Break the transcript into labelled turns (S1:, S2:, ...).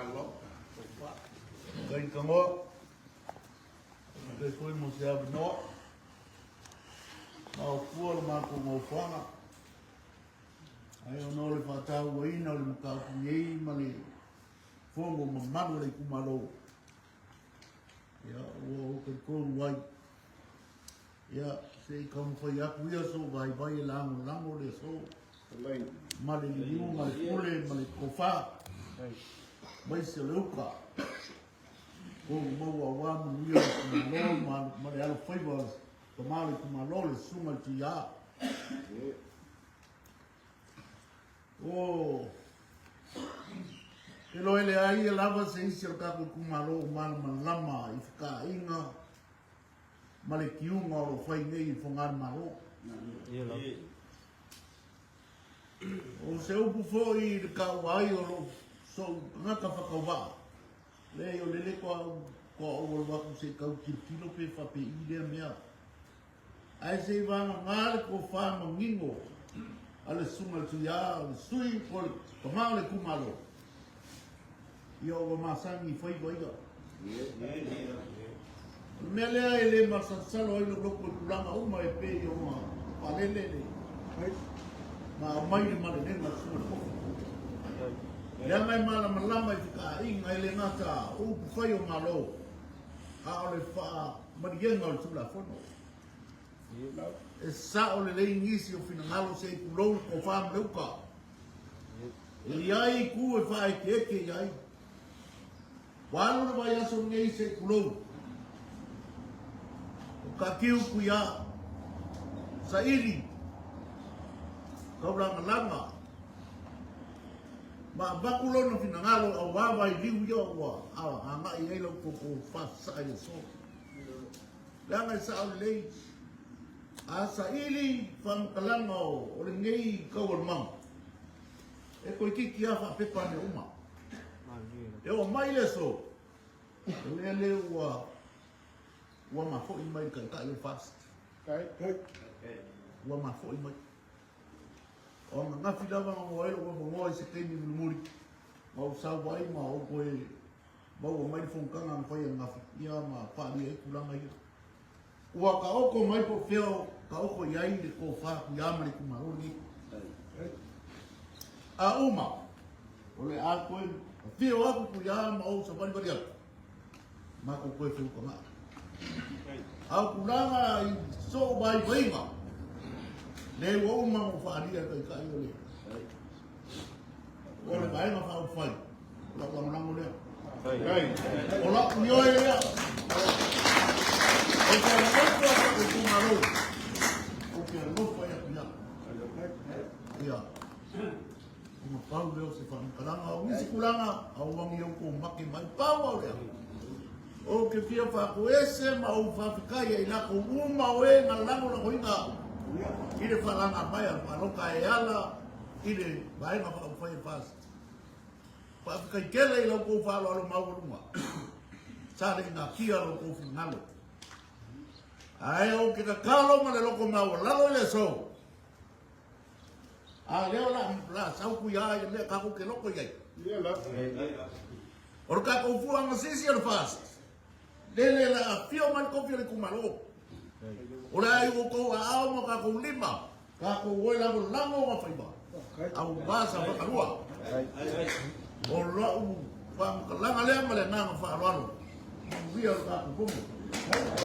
S1: malo.
S2: Kay kango. Kay foi mo siya no. Au kuo ma ko mo fanga. Ai ono le fatau waina le ka ku mali. Fongo mamalo le kumalo. Ya o ke ko wai. Ya se kam foi aku ya so vai lango le so. Mali liu mali kule mali kofa. Mai se leuka. Ko mo wa mu ni no mali alo favors. Tomale kumalo le suma tia. Oh. Elo ele ai lava se isi o kaku kumalo mal lama i fika inga male kiunga o fai nei fongan malo. O se upu fo i ka wai o so ngaka whakawa. Le o lele ko o waku se kau kirkino pe whape i lea mea. Ai se wanga ngare ko whama ngingo. Ale sunga tu ya, ale sui ko tomale kumalo. Ia o masangi foi goiga. Melea ele masasalo ai loko kulanga uma e pe o ma palele. Ma mai le male ne masuna ko. Ya mai mala malama i ka inga ele ngata o foi o malo. A ole fa marienga o tula fono. E sa o le ingisi o finangalo se kulou ko fa meuka. E ai ku e fa ke ai. Walu na vai aso ngei se kulou. O ka kiu kuia sa ili. Kauranga langa. Ma bakulo no finangalo au wawa i liu yo wa. Anga i eilo koko fasa i so. Langa i sa o lei. Asa ili whamkalanga o le ngei kawar mau. E koe kiki awha pepa ne uma. E o mai le so. E le ua mafo i mai kai kai o fast. Ua mafo i mai. O nga ngafi lawa nga moelo ua mongoa se teimi muri. Ma o sau wai ma o koe. Ma o mai whongkanga ang whai ang ngafi. Ia ma whaari e kulanga ia. Ua ka oko mai po feo, ka oko iai le ko wha ku yamari ku maroni. A uma, o le a koe, a feo aku ku yama o sa wani wani aku. Ma ko koe feo ka maa. A ku ranga i so bai wainga. Le ua uma mo whaaria kai kai o le. O le vaenga wha o whai. O la lango lea. O la unioe lea. O ka ngoko o kumaro. O ke ngoko ya pia. Ia. O pau leo se whankaranga. O ngisi kulanga. A wangi o ko maki mai pau au lea. O ke pia whako ese ma o whawhikaya i nako uma o e ngā lango na hoinga. I le whalanga mai a whanoka e ala. I le vaenga whawhai fast. Whawhikai kele i lau kou whalo alo maurunga. Sare ngā kia alo kou whinalo. Ai o ke kakalo ma le loko mau lalo le so. A leo la sau ku ya i le kako ke loko iai. O ka ko fu ang sisi al fast. Lele la fio man ko fio le kumalo. O le ai o ko a mo ka ko lima. Ka ko wo la lango ma faiba. Au basa ba kalua. O la u fam kalanga le ma le na fa lalo. Via ka ko